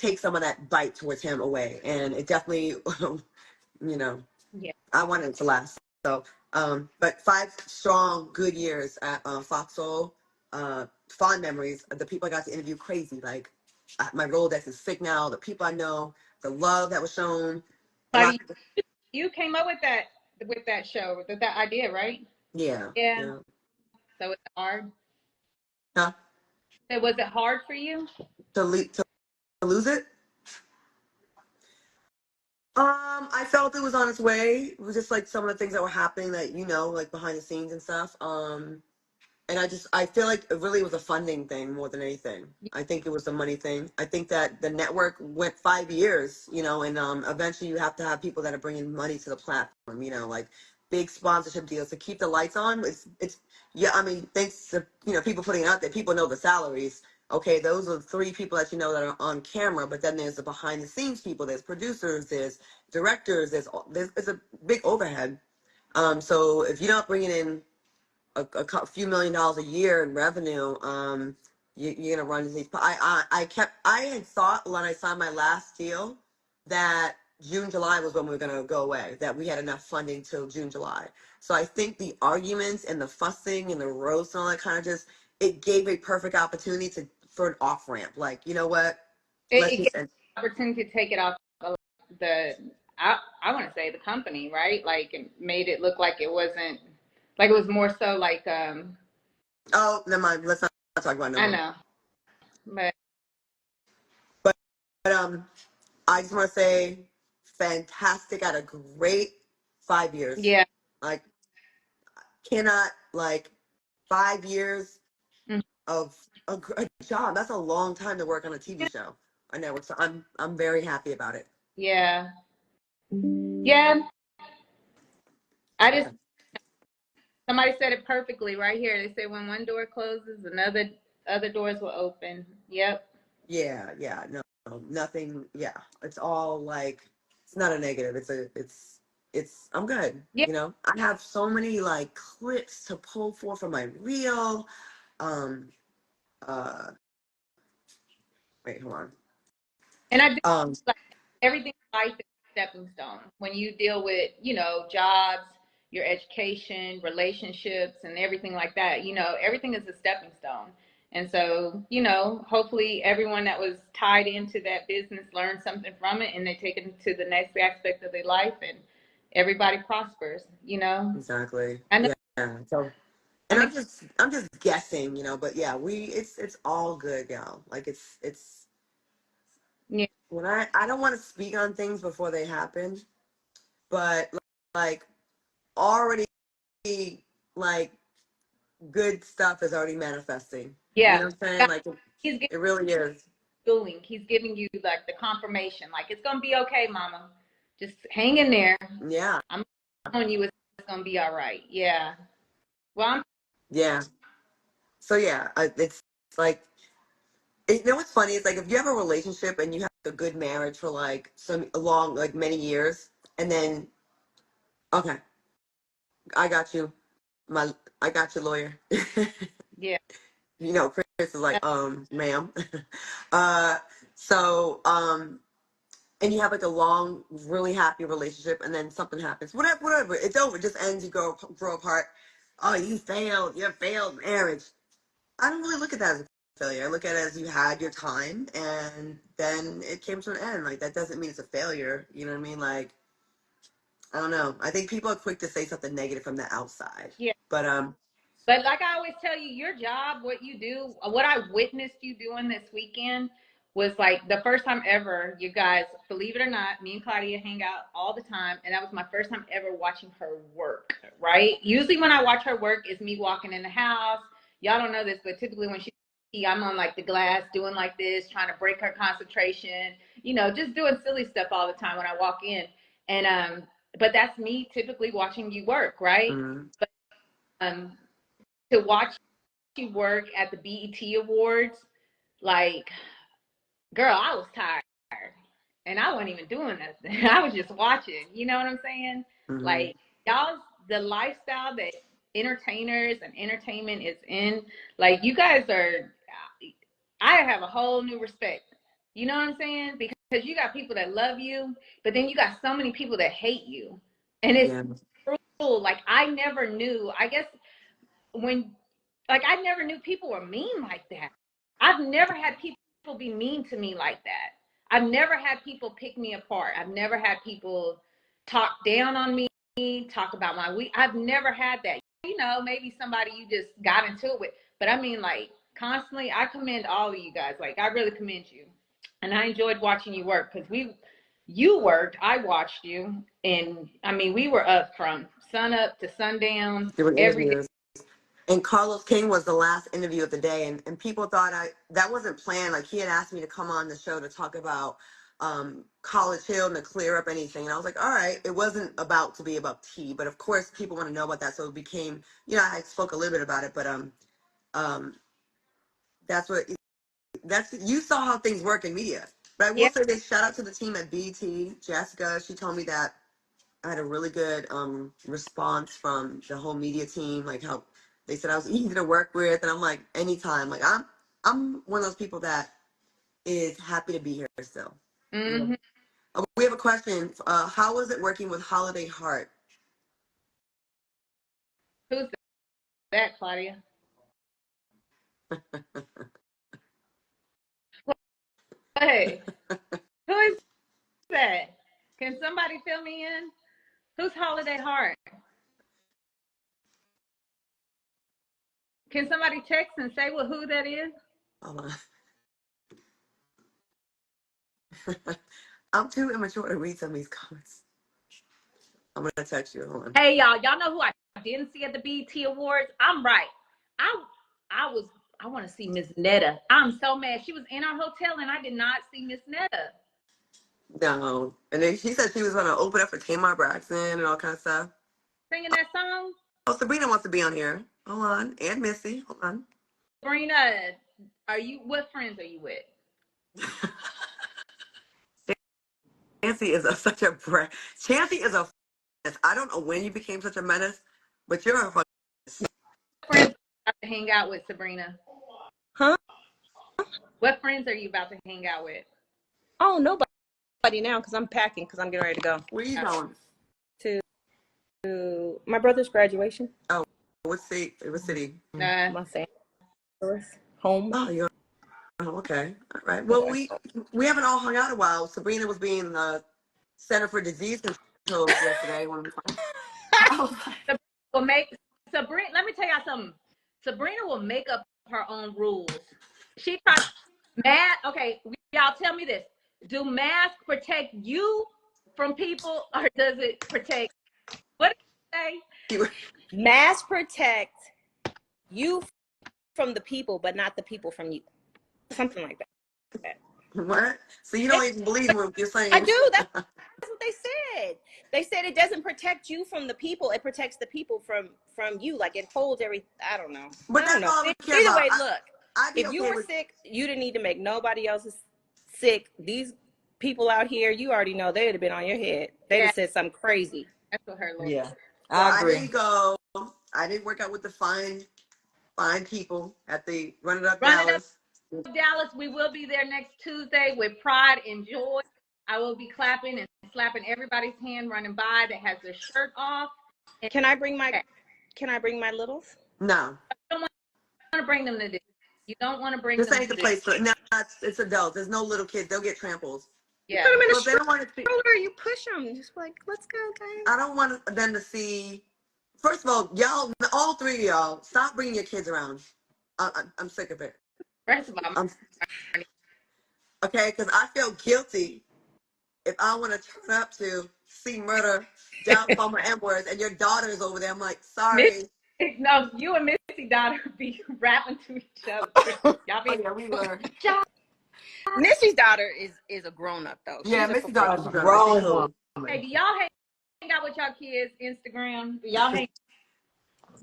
take some of that bite towards him away. And it definitely, you know, Yeah. I wanted it to last. So, but 5 strong, good years at Foxhole. Fond memories. The people I got to interview, crazy. Like, my Rolodex is sick now. The people I know, the love that was shown. Claudia, you came up with that show, with that idea, right? Yeah. Yeah. So it's hard. Huh? So was it hard for you? To lose it? I felt it was on its way. It was just like some of the things that were happening that, like behind the scenes and stuff. And I feel like it really was a funding thing more than anything. I think it was a money thing. I think that the network went 5 years, and eventually you have to have people that are bringing money to the platform, like big sponsorship deals to keep the lights on. It's yeah, I mean, thanks to, people putting it out there, people know the salaries. Okay, those are 3 people that that are on camera, but then there's the behind the scenes people, there's producers, there's directors, there's a big overhead. So if you're not bringing in a few $1,000,000 a year in revenue, you're gonna run into these. I had thought when I signed my last deal that June, July was when we were gonna go away. That we had enough funding till June, July. So I think the arguments and the fussing and the roast and all that kind of just it gave a perfect opportunity for an off ramp. Like, you know what? It gave an opportunity to take it off the. I want to say the company, right? Like it made it look like it wasn't. Like it was more so like Oh, never mind. Let's not talk about it no more. I know. But I just want to say, fantastic. I had a great 5 years. Yeah. Like, cannot 5 years of a job. That's a long time to work on a TV show, a network. So I'm very happy about it. Yeah. Yeah. Somebody said it perfectly right here. They say when one door closes, other doors will open. Yep. Yeah, no, nothing. Yeah, it's all it's not a negative. It's I'm good. Yeah. I have so many clips to pull from my reel. Um, uh, Wait, hold on. And I do like everything in life is a stepping stone. When you deal with, jobs, your education, relationships, and everything like that, everything is a stepping stone. And so, hopefully everyone that was tied into that business learned something from it and they take it to the next aspect of their life and everybody prospers, Exactly. I know. Yeah. So, and I'm just guessing, but yeah, it's all good, y'all. Like it's Yeah. when I don't want to speak on things before they happen, but like already like good stuff is already manifesting. Yeah. You know what I'm saying? Like it really is. Schooling. He's giving you like the confirmation, like it's gonna be okay, mama. Just hang in there. Yeah. I'm telling you, it's gonna be all right. Yeah. Well, yeah. So yeah, it's like what's funny is if you have a relationship and you have a good marriage for many years, and then okay, I got you, I got you, lawyer. yeah. Chris is like, ma'am. uh, so, and you have a long, really happy relationship, and then something happens. Whatever. It's over. It just ends. You grow apart. Oh, you failed. You failed marriage. I don't really look at that as a failure. I look at it as you had your time, and then it came to an end. Like that doesn't mean it's a failure. You know what I mean? Like, I don't know. I think people are quick to say something negative from the outside. Yeah. But like I always tell you, your job, what you do, what I witnessed you doing this weekend was like the first time ever. You guys, believe it or not, me and Claudia hang out all the time, and that was my first time ever watching her work. Right? Usually, when I watch her work, it's me walking in the house. Y'all don't know this, but typically when I'm on the glass doing like this, trying to break her concentration. Just doing silly stuff all the time when I walk in, and but that's me typically watching you work, right? mm-hmm. But to watch you work at the BET Awards, girl, I was tired. And I wasn't even doing nothing. I was just watching. You know what I'm saying? Mm-hmm. Y'all, the lifestyle that entertainers and entertainment is in, you guys are, I have a whole new respect You know what I'm saying? Because you got people that love you, but then you got so many people that hate you. And it's cruel. Like, I never knew, I guess I never knew people were mean like that. I've never had people be mean to me like that. I've never had people pick me apart. I've never had people talk down on me, talk about my week. I've never had that. You know, maybe somebody you just got into it with. But I mean, like, constantly, I commend all of you guys. Like, I really commend you. And I enjoyed watching you work because you worked, I watched you. And I mean, we were up from sun up to sundown every day. And Carlos King was the last interview of the day, and people thought that wasn't planned. Like, he had asked me to come on the show to talk about College Hill and to clear up anything. And I was like, all right, it wasn't about to be about tea, but of course people want to know about that. So it became, you know, I spoke a little bit about it, but you saw how things work in media. But I will say this, shout out to the team at BT, Jessica. She told me that I had a really good response from the whole media team, like how they said I was easy to work with, and I'm like, anytime. Like, I'm one of those people that is happy to be here still. Mm-hmm. We have a question. How was it working with Holiday Heart? Who's that, Claudia? Hey, who is that? Can somebody fill me in? Who's Holiday Heart? Can somebody text and say who that is? Hold on. I'm too immature to read some of these comments. I'm gonna text you. Hold on. Hey, y'all know who I didn't see at the BET Awards? I'm right. I want to see Miss Netta. I'm so mad. She was in our hotel and I did not see Miss Netta. No. And then she said she was gonna open up for Tamar Braxton and all kind of stuff. Singing that song? Oh, Sabrina wants to be on here. Hold on. And Missy. Hold on. Sabrina, what friends are you with? Chancey is such a brat. Chancey is a menace. I don't know when you became such a menace, but you're a fucking friends are you about to hang out with, Sabrina? Huh? What friends are you about to hang out with? Oh, nobody now because I'm packing because I'm getting ready to go. Where are you going? To my brother's graduation. Oh, what city? What city? Los Angeles. Home. Oh, you're okay. All right. Well, we haven't all hung out a while. Sabrina was being the Center for Disease Control yesterday when we Sabrina, let me tell y'all something. Sabrina will make up her own rules. She tries okay, y'all tell me this. Do masks protect you from people or does it protect, what did you say? Masks protect you from the people, but not the people from you. Something like that. What? So you don't even believe what you're saying? I do. That's what they said. They said it doesn't protect you from the people. It protects the people from you. Like, it holds I don't know. But I don't that's all know. I care Either about. way, look. If you were sick, you didn't need to make nobody else sick. These people out here, you already know they'd have been on your head. They'd have said something crazy. That's what her Lord. Yeah, I agree. I didn't go. I didn't work out with the fine people at the Run It Up Dallas. Dallas, we will be there next Tuesday with pride and joy. I will be clapping and slapping everybody's hand running by that has their shirt off. Can I bring my littles? No. You don't want to bring them to this. You don't want to bring this them ain't to the place for no, it's adults. There's no little kids. They'll get trampled. Yeah. Put them in a stroller. You push them. Just like, let's go, guys. I don't want them to see. First of all, y'all, all three of y'all, stop bringing your kids around. I'm sick of it. First of all, okay, because I feel guilty if I want to turn up to see murder, down Palmer M-words, and your daughter is over there. I'm like, sorry. No, you and Missy daughter be rapping to each other. Y'all be. Oh, yeah, we were. Missy's daughter is a grown up though. Yeah, Missy's daughter is a grown woman. Hey, do y'all hang out with y'all kids Instagram? Do y'all hang?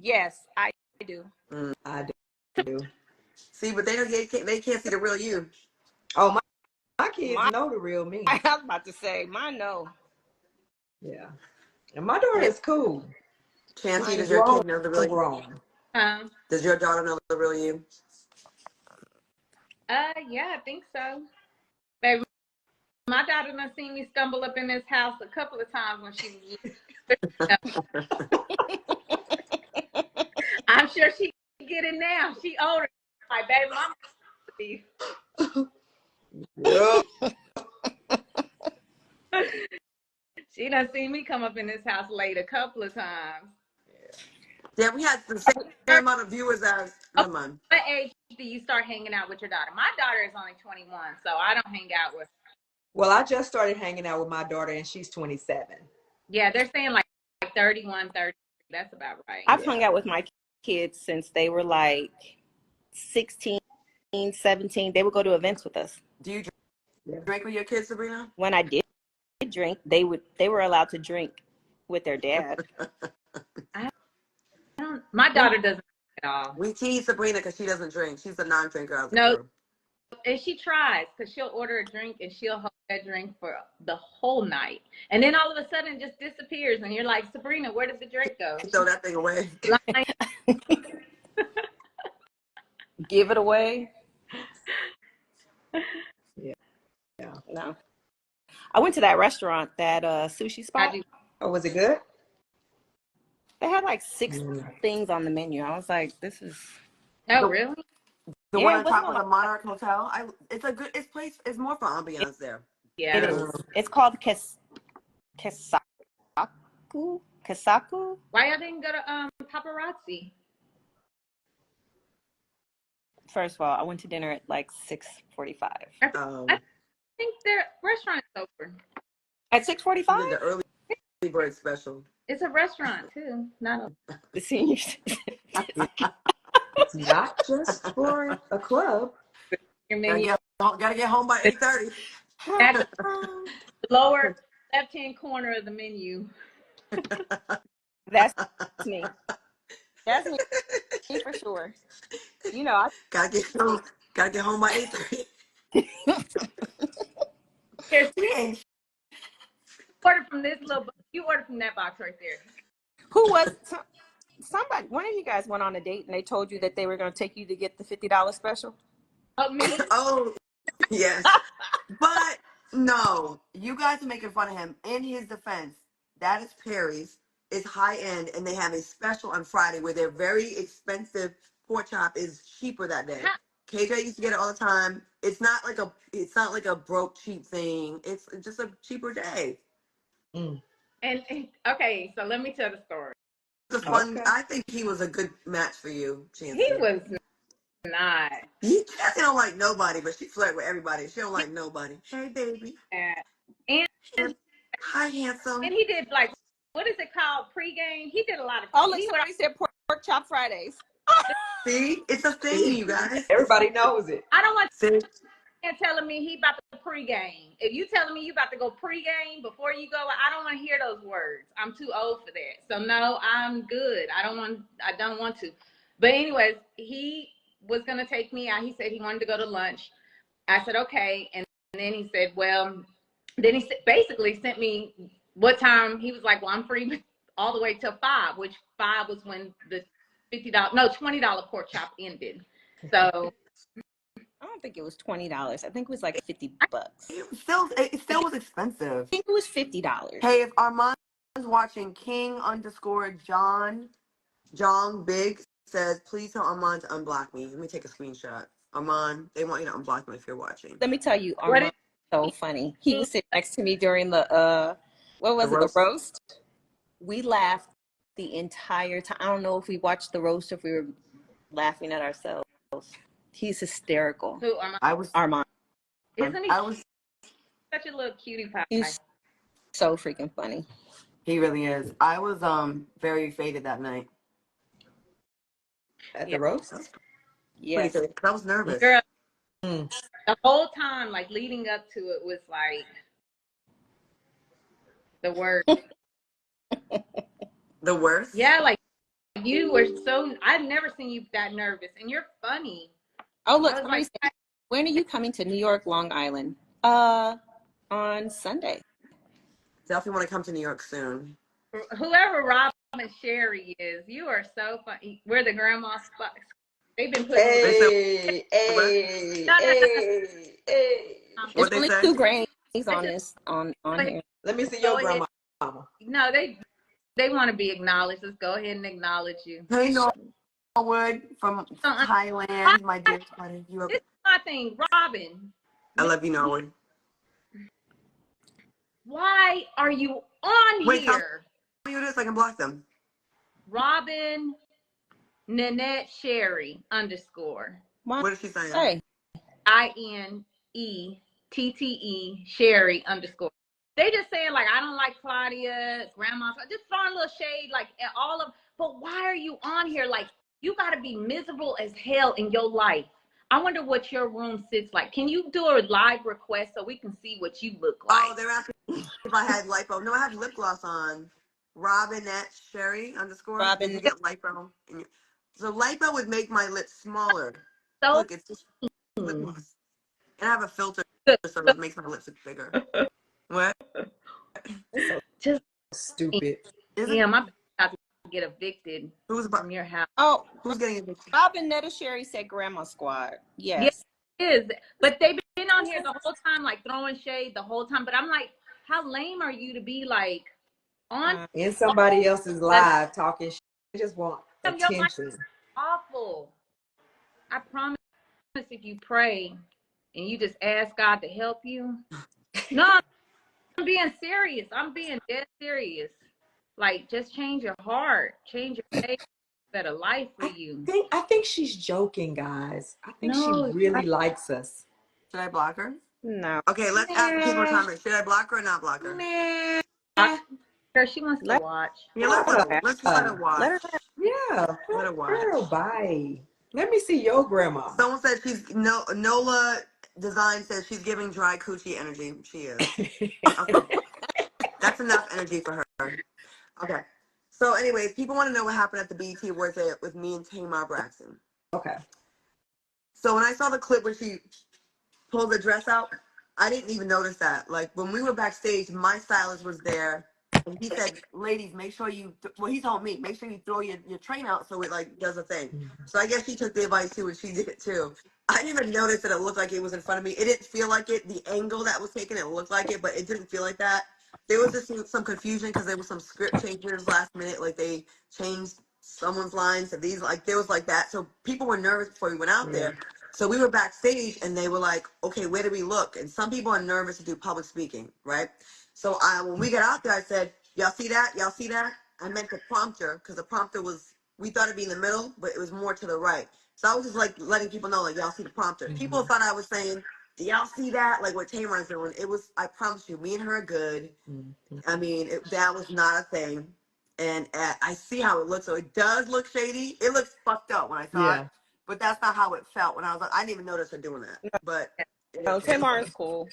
Yes, I do. I do. See, but they can't see the real you. Oh, my kids know the real me. I was about to say, mine know. Yeah, and my daughter is cool. Chancey, does your kid know the real you? Does your daughter know the real you? Yeah, I think so. But my daughter done seen me stumble up in this house a couple of times when she was I'm sure she can get it now. She older. Like, baby, mama. Yep. She done seen me come up in this house late a couple of times. Yeah, we had the same amount of viewers as never mind. What age do you start hanging out with your daughter? My daughter is only 21, so I don't hang out with her. Well, I just started hanging out with my daughter, and she's 27. Yeah, they're saying like 31, 30. That's about right. I've hung out with my kids since they were like 16, 17. They would go to events with us. Do you drink with your kids, Sabrina? When I did drink, they were allowed to drink with their dad. My daughter doesn't drink at all. We tease Sabrina because she doesn't drink. She's a non-drinker. No, and she tries because she'll order a drink and she'll hold that drink for the whole night, and then all of a sudden it just disappears, and you're like, Sabrina, where did the drink go? Throw that thing away. Give it away. Yeah. No. I went to that restaurant, that sushi spot. Oh, was it good? They had like 6 things on the menu. I was like, this is. Oh, really? The one on top of the Monarch Hotel. It's a good. It's more for ambiance there. Yeah, it is. It's called Kesaku. Why I didn't go to Paparazzi? First of all, I went to dinner at like 6:45. I think their restaurant is open at 6:45. The early bird special. It's a restaurant too, not the seniors. It's not just for a club. Your menu. Gotta get home by 8:30. At the lower left-hand corner of the menu. That's me. That's me for sure. You know, I gotta get home by 8:30. Here's order from this little. You ordered from that box right there. Who was somebody? One of you guys went on a date and they told you that they were going to take you to get the $50 special. Oh, me? Oh, yes. But no, you guys are making fun of him. In his defense, that is Perry's. It's high end, and they have a special on Friday where their very expensive pork chop is cheaper that day. KJ used to get it all the time. It's not like a broke cheap thing. It's just a cheaper day. Mm. And okay, so let me tell the story. It's fun. Okay. I think he was a good match for you, Chancey. He was not. She don't like nobody, but she flirt with everybody. She don't like nobody. Hey, baby. And hi, handsome. And he did like, what is it called? Pre-game. He did a lot of. Oh, look, somebody said pork chop Fridays. See, it's a thing, you guys. Everybody knows it. I don't want you telling me he about to pre-game. If you telling me you about to go pre-game before you go, I don't want to hear those words. I'm too old for that. So no, I'm good. I don't want to. But anyways, he was gonna take me out. He said he wanted to go to lunch. I said okay, and then he said, well, then he basically sent me what time. He was like, well, I'm free all the way till 5, which 5 was when the $20 pork chop ended. So I don't think it was $20. I think it was like $50. It still was expensive. I think it was $50. Hey, if Armand is watching, King_John Big says, please tell Armand to unblock me. Let me take a screenshot. Armand, they want you to unblock me if you're watching. Let me tell you, Armand is so funny. He was sitting next to me during the the roast. We laughed the entire time. I don't know if we watched the roast or if we were laughing at ourselves. He's hysterical. Who, Armand. Isn't he such a little cutie pie? He's so freaking funny. He really is. I was very faded that night. At the roast? Yes. I was nervous. Girl, the whole time, like leading up to it, was like the worst. The worst? Yeah, like you were so. I've never seen you that nervous, and you're funny. Oh look, when are you coming to New York, Long Island? On Sunday. Definitely want to come to New York soon. Whoever Rob and Sherry is, you are so funny. We're the grandma spots. They've been putting. Hey. There's only 2 grains. He's on this on here. Let me see Go your ahead. grandma. No, they want to be acknowledged. Let's go ahead and acknowledge you. Hey, Norwood from Uh, Thailand, my dear buddy. You This okay? is my thing, Robin. I love you, Norwood. Why are you on Wait, tell here? me who it is so I can block them. Robin Nanette Sherry _. What What did she say? INETTE Sherry _. They just saying like I don't like Claudia, grandma. Just throwing a little shade like at all of. But why are you on here? Like you got to be miserable as hell in your life. I wonder what your room sits like. Can you do a live request so we can see what you look like? Oh, they're asking if I had lipo. No, I have lip gloss on. Robin at Sherry _ Robin. Did you get lipo? So lipo would make my lips smaller. So Look, it's just lip gloss. And I have a filter so it makes my lips look bigger. What? just Stupid. damn, I'm about to get evicted Who's from your house. Oh, who's getting evicted? Robin Netta Sherry said Grandma Squad. Yeah, Yes. it is. But they've been on here the whole time, like throwing shade the whole time. But I'm like, how lame are you to be like on In somebody else's live talking shit. They just want your life? attention. Awful. I promise if you pray and you just ask God to help you. No, I'm being serious. I'm being dead serious. Like, just change your heart, change your faith, better life for you. I think she's joking, guys. I think No, she really likes us. Should I block her? No. Okay, let's ask the people in the comments. Should I block her or not block her? Girl, she wants to watch. Yeah, let's let her watch. Let her Yeah. Let her watch. Girl, bye. Let me see your grandma. Someone said Nola Design says she's giving dry coochie energy. She is. Okay. That's enough energy for her. Okay. So anyways, people want to know what happened at the BET Awards with me and Tamar Braxton. Okay. So when I saw the clip where she pulled the dress out, I didn't even notice that. Like when we were backstage, my stylist was there. And he said, ladies, make sure you, he told me, make sure you throw your train out so it like does a thing. So I guess she took the advice too and she did it too. I didn't even notice that it looked like it was in front of me. It didn't feel like it. The angle that was taken, it looked like it, but it didn't feel like that. There was just some confusion because there was some script changes last minute. Like they changed someone's lines to these, like there was like that. So people were nervous before we went out there. So we were backstage and they were like, okay, where do we look? And some people are nervous to do public speaking, right? So when we got out there, I said, y'all see that? Y'all see that? I meant the prompter because the prompter was, we thought it'd be in the middle, but it was more to the right. So I was just like letting people know, like, y'all see the prompter. People thought I was saying, do y'all see that? Like what Tamar's doing. It was, I promise you, me and her are good. I mean, that was not a thing. And I see how it looks. So it does look shady. It looks fucked up when I saw it. But that's not how it felt when I was like, I didn't even notice her doing that. But No, Tamar is cool.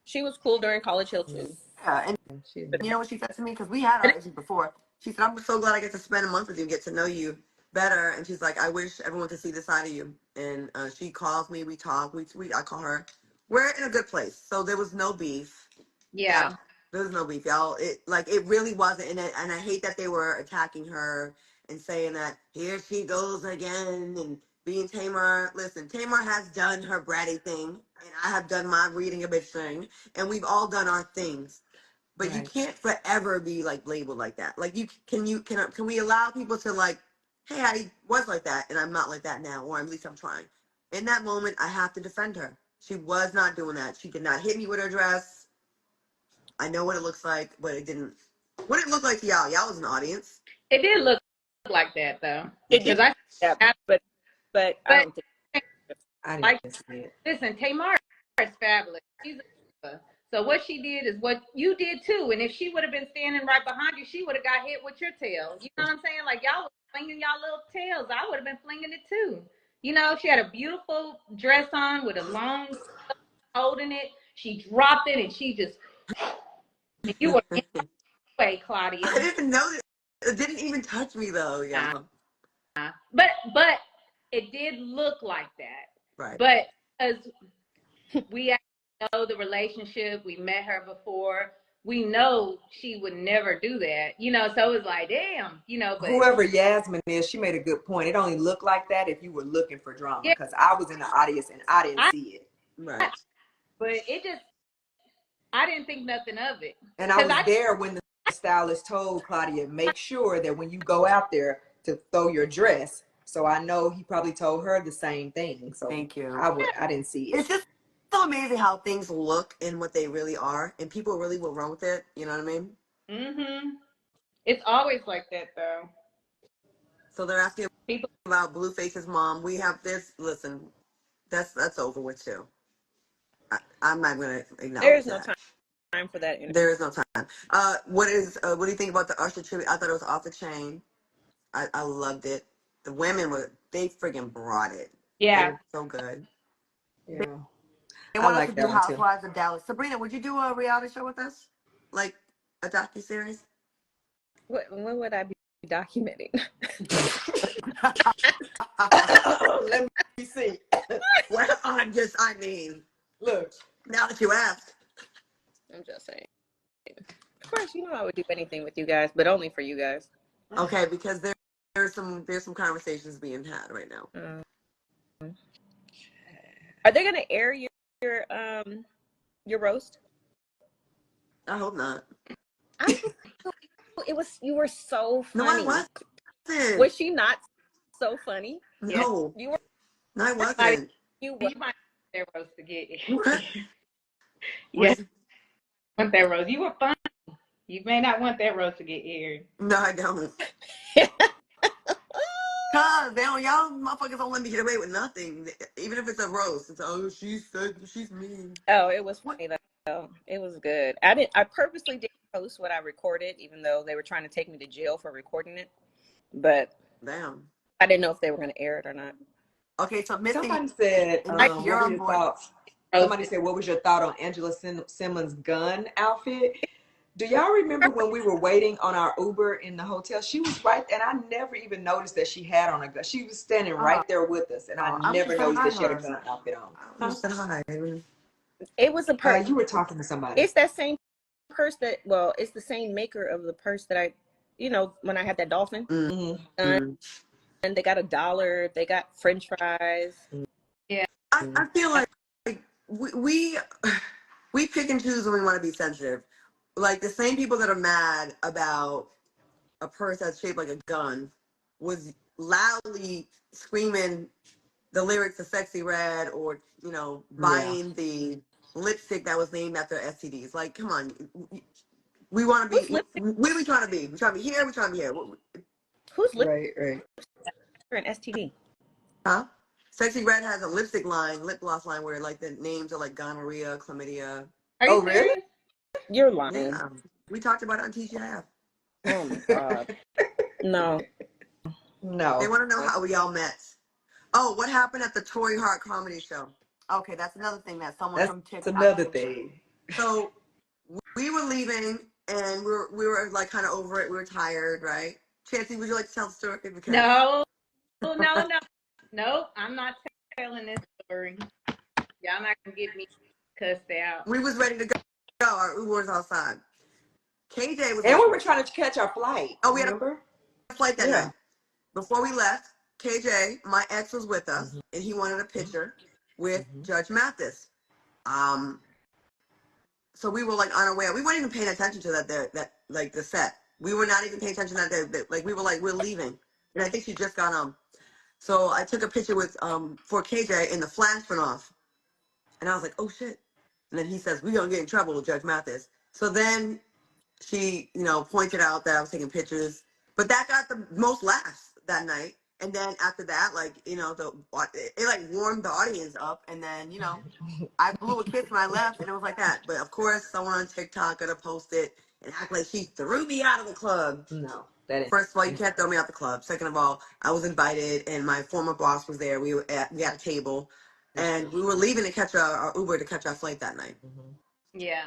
She was cool during College Hill too. yeah, and you know what she said to me? Because we had our issues before. She said, I'm so glad I get to spend a month with you and get to know you better. And she's like, I wish everyone could see this side of you. And she calls me, we talk, I call her. We're in a good place. So there was no beef. Yeah. There was no beef, y'all. It really wasn't. And I hate that they were attacking her and saying that here she goes again and being Tamar. Listen, Tamar has done her bratty thing, and I have done my reading a bitch thing, and we've all done our things. But you can't forever be like labeled like that. Like can we allow people to like, hey, I was like that, and I'm not like that now, or at least I'm trying. In that moment, I have to defend her. She was not doing that. She did not hit me with her dress. I know what it looks like, but it didn't. What did it look like to y'all? Y'all was an audience. It did look like that though. It did. But I don't think I didn't like see it. listen, Tamar is fabulous. She's a, so what she did is what you did too. And if she would have been standing right behind you, she would have got hit with your tail. You know what I'm saying? Like y'all was flinging y'all little tails. I would have been flinging it too. You know, she had a beautiful dress on with a long holding it. She dropped it and she just and you were in the way, Claudia. I didn't notice. It didn't even touch me though. Yeah. But it did look like that. Right. But as we know the relationship, we met her before. We know she would never do that, you know. So it's like, damn, you know. But whoever Yasmin is, she made a good point. It only looked like that if you were looking for drama, because I was in the audience and I didn't see it. Right. But it just, I didn't think nothing of it. And I was there when the stylist told Claudia, make sure that when you go out there to throw your dress. So I know he probably told her the same thing. So Thank you. I didn't see it. It's just so amazing how things look and what they really are, and people really will run with it. You know what I mean? Mm-hmm. It's always like that, though. So they're asking People. about Blueface's mom. We have this. Listen, that's over with too. I'm not going to acknowledge There is no that. time for that. There is no time. What do you think about the Usher tribute? I thought it was off the chain. I loved it. The women they friggin' brought it. Yeah. It was so good. Yeah. They want us to do Housewives of Dallas. Sabrina, would you do a reality show with us? Like a docuseries? What would I be documenting? Let me see. Well, I mean, Look. now that you asked. I'm just saying. Of course, you know I would do anything with you guys, but only for you guys. Okay, because there's some conversations being had right now. Are they gonna air your roast? I hope not. You were so funny. No, I wasn't. Was she not so funny? No. You were. No, I wasn't. You might want that roast to get it. What? Yes. Want that roast. You were funny. You may not want that roast to get aired. No, I don't. Cause y'all motherfuckers don't let me get away with nothing. Even if it's a roast. It's she's mean. Oh, it was funny though. It was good. I purposely didn't post what I recorded, even though they were trying to take me to jail for recording it. But damn, I didn't know if they were gonna air it or not. Okay, so Missy, somebody said, what were your thoughts? Somebody said, what was your thought on Angela Simmons' gun outfit? Do y'all remember when we were waiting on our Uber in the hotel? She was right, and I never even noticed that she had on a gun. She was standing right there with us, and I never noticed that she had a gun outfit on. It was a purse. You were talking to somebody. It's that same purse it's the same maker of the purse that I, when I had that dolphin. Mm-hmm. And they got $1. They got French fries. Yeah, I feel like we pick and choose when we want to be sensitive. Like the same people that are mad about a purse that's shaped like a gun was loudly screaming the lyrics of Sexy Red or, buying the lipstick that was named after STDs. Like, come on. We want to be, where are we trying to be? We're trying to be here, we're trying to be here. Who's lipstick? Right. For an STD. Huh? Sexy Red has a lip gloss line where like the names are like gonorrhea, chlamydia. Are you serious? Really? You're lying. Yeah. We talked about it on TGIF. Oh my God. No. They want to know how we all met. Oh, what happened at the Tory Hart comedy show? Okay, that's another thing that someone from TikTok. That's another thing. So we were leaving and we were like kind of over it. We were tired, right? Chancey, would you like to tell the story? Because... No, I'm not telling this story. Y'all not gonna get me cussed out. We was ready to go. Our Uber was outside. KJ was, and we were trying to catch our flight. Oh, we had a flight that night. Before we left, KJ, my ex, was with us, and he wanted a picture with Judge Mathis. So we were like on our way. We weren't even paying attention to that like the set. We were not even paying attention to that. Like we were like, we're leaving, and I think she just got on. So I took a picture with for KJ, and the flash went off, and I was like, oh shit. And then he says, we're gonna get in trouble with Judge Mathis. So then she, pointed out that I was taking pictures, but that got the most laughs that night. And then after that, like, it like warmed the audience up. And then, I blew a kiss when I left, and it was like that. But of course, someone on TikTok gonna post it and act like she threw me out of the club. No, first of all, you can't throw me out the club. Second of all, I was invited, and my former boss was there. We had a table, and we were leaving to catch our Uber to catch our flight that night. Yeah.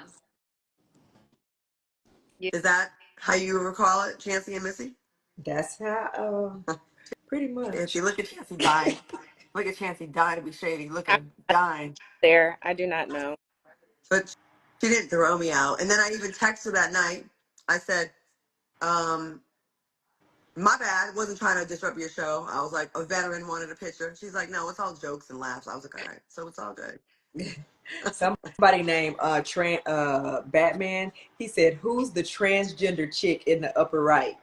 Is that how you recall it, Chancey and Missy? That's how, pretty much. If you look at Chancey dying, look at Chancey dying to be shady. Look at him dying. There, I do not know. But she didn't throw me out. And then I even texted her that night. I said, my bad. Wasn't trying to disrupt your show. I was like, a veteran wanted a picture. She's like, no, it's all jokes and laughs. I was like, all right, so it's all good. Somebody named Batman. He said, "Who's the transgender chick in the upper right?"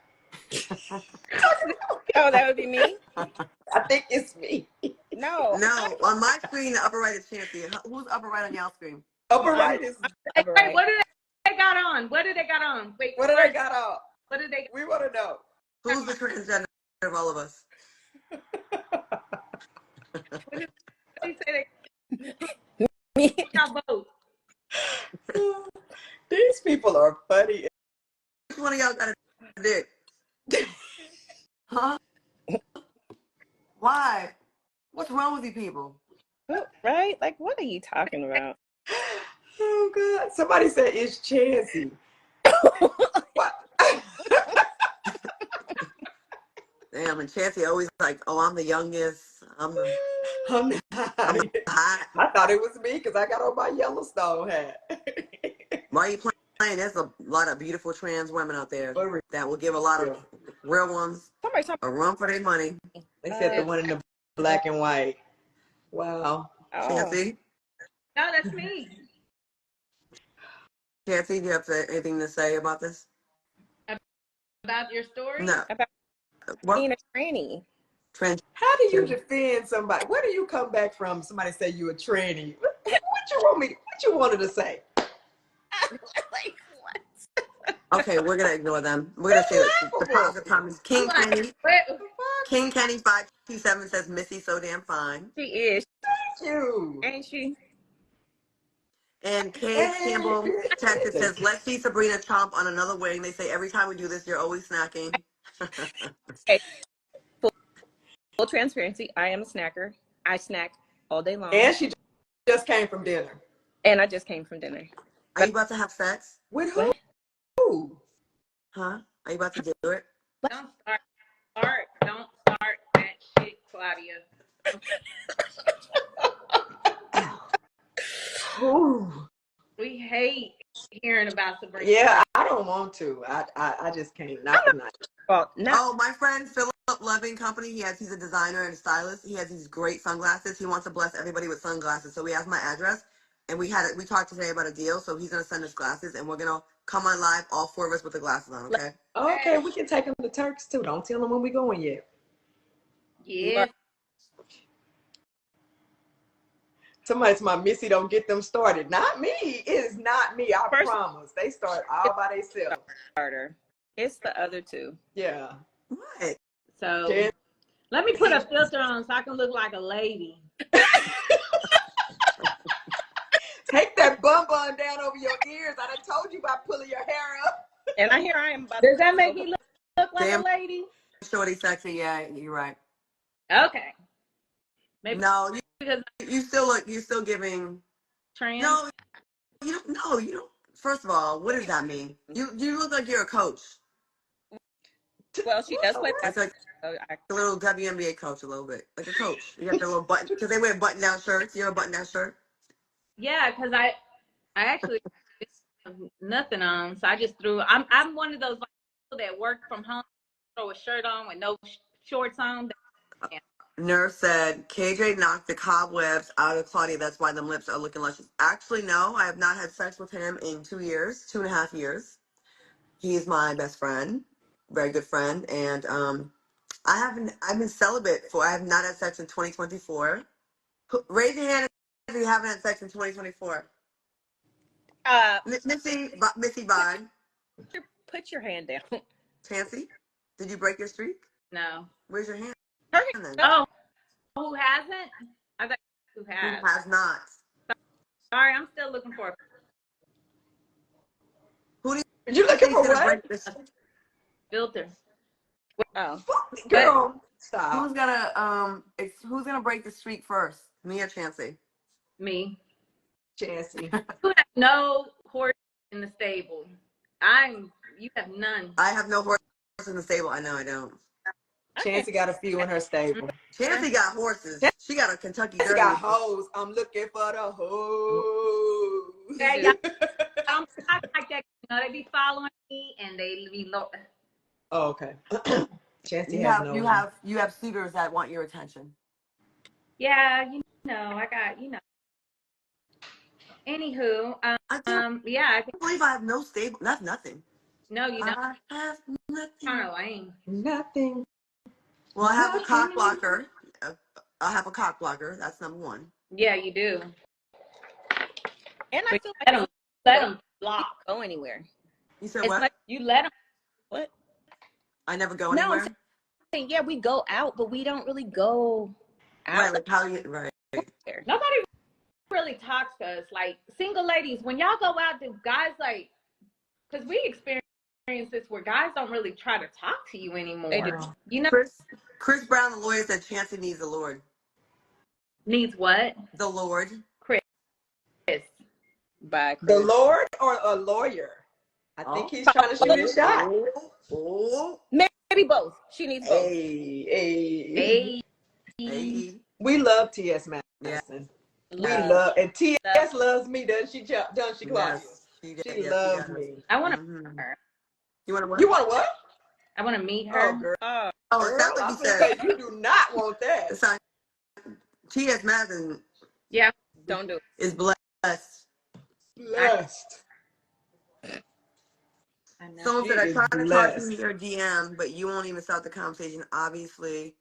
Oh, that would be me. I think it's me. No, No, on my screen, the upper right is Chancey. Who's upper right on y'all screen? Upper right is. Hey, what do they got on? What do they got on? Wait, What do they got on? What do they? We want to know. Who's the transgender of all of us? What do they say? me. Y'all vote. These people are funny. Which one of y'all got a dick? Huh? Why? What's wrong with you people? Right? Like, what are you talking about? Oh God! Somebody said it's Chancey. What? Damn, and Chancey always like, oh, I'm the youngest. I'm the hot. I thought it was me because I got on my Yellowstone hat. Why are you playing? There's a lot of beautiful trans women out there that will give a lot of real ones a run for their money. They said the one in the black and white. Wow. Chancey? No, that's me. Chancey, do you have anything to say about this? About your story? No. About being a tranny. How do you defend somebody? Where do you come back from? Somebody say you a tranny. What you want me? What you wanted to say? Like what? Okay, we're gonna ignore them. We're gonna say the positive comments. King Kenny 527 says Missy so damn fine. She is. Thank you. Ain't she? And Kay Campbell texted says, let's see Sabrina chomp on another wing. They say every time we do this, you're always snacking. Okay. Full transparency, I am a snacker. I snack all day long. And she just came from dinner. And I just came from dinner. Are you about to have sex? With who? Huh? Are you about to do it? Don't start that shit, Claudia. We hate hearing about Sabrina. Yeah, I don't want to. I just can't. Not tonight. Well, no. Oh, my friend Philip Loving Company. He's a designer and a stylist. He has these great sunglasses. He wants to bless everybody with sunglasses. So he has my address, and we talked today about a deal. So he's gonna send us glasses, and we're gonna come on live, all four of us with the glasses on. Okay. Okay, we can take them to Turks too. Don't tell them when we going yet. Yeah. Somebody's my Missy don't get them started. Not me. It is not me. I promise. They start all by themselves. It's the other two. Yeah. What? So let me put a filter on so I can look like a lady. Take that bun down over your ears. I done told you about pulling your hair up. And here I am. Does that make me look like a lady? Shorty sexy. Yeah, you're right. Okay. Maybe No, because you still giving trans. No, you don't. No, you don't. First of all, what does that mean? You look like you're a coach. Well, she does play. It's like a little WNBA coach, a little bit like a coach. You got the little button because they wear button-down shirts. You have a button-down shirt. Yeah, because I actually have nothing on, so I just threw. I'm one of those people that work from home, throw a shirt on with no shorts on. Nurse said KJ knocked the cobwebs out of Claudia. That's why them lips are looking luscious. Actually, no, I have not had sex with him in 2.5 years. He's my best friend, very good friend, and I've been celibate I have not had sex in 2024. Raise your hand if you haven't had sex in 2024. Missy Vine. Put your hand down. Chancey, did you break your streak? No. Where's your hand? Oh, who hasn't? I thought who has. Who has not? Sorry, I'm still looking for. Who do you looking for? What? Filter. Oh, girl, stop. Who's gonna break the streak first? Me or Chancey? Me. Chancey. You have no horse in the stable. You have none. I have no horse in the stable. I know I don't. Chancey got a few in her stable. Chancey got horses. She got a Kentucky Derby. She got hoes. I'm looking for the hoes. Yeah, I'm not like that. They be following me and they be low. Oh, okay. Chancey you have suitors that want your attention. Yeah, I got. Anywho, I can't yeah, I think believe I have no stable. That's nothing. no, you don't. I have nothing. Kind of lame. Nothing. Well, I have a cock Nothing. blocker. I have a cock blocker. That's number one. Yeah, you do. And I But feel like let them block. go anywhere. You said It's what? like You let them. what? I never go No, I'm anywhere. saying yeah, we go out, but we don't really go out. Right, like how you right. There. Nobody really talks to us. Like single ladies, when y'all go out, do guys like? Because we experience this where guys don't really try to talk to you anymore. They do. You know, Chris Brown, the lawyer, said Chancey needs the Lord. needs what? The Lord. Chris. By The Chris. Lord or a lawyer? I think he's trying to shoot his shot. Oh. Maybe both. She needs both. Hey. Hey. We love T.S. Madison. Yeah. We love, and T.S. loves me, doesn't she, Claudia? Yes. She loves me. I want to meet her. You want to what? You want what? I want to meet her. Oh, girl. Oh, it Girl, sounds like I'm he gonna said. say you do not want that. It sounds T.S. Madison. Yeah. Don't do it. Is blessed. Blessed. I know. Someone said, She I is try to talk to blessed. your DM, but you won't even start the conversation. Obviously,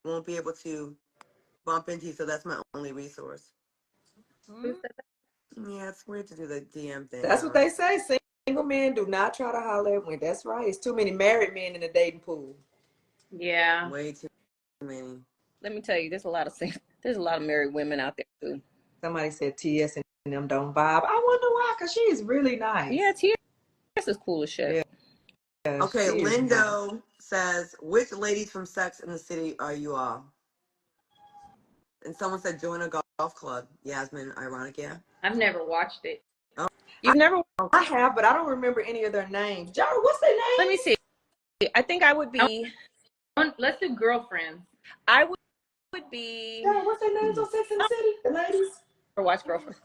won't be able to bump into you, so that's my only resource. Who said that? Yeah, it's weird to do the DM thing. That's what they say. Single men do not try to holler at women. That's right. It's too many married men in the dating pool. Yeah. Way too many. Let me tell you, there's a lot of married women out there too. Somebody said T.S. and them don't vibe. I wonder why, because she is really nice. Yeah, T.S. is cool as shit. Yeah, Okay, she is Lindo nice. says, which ladies from Sex in the City are you all? And someone said, join a golf club. Yasmin, ironic, yeah. I've never watched it. Oh. You've never? I have, but I don't remember any of their names. Jara, what's their name? Let me see. I think I would be. Let's do girlfriends. I would be. Jara, what's their names on Sex and the City? The ladies? Or watch Girlfriends.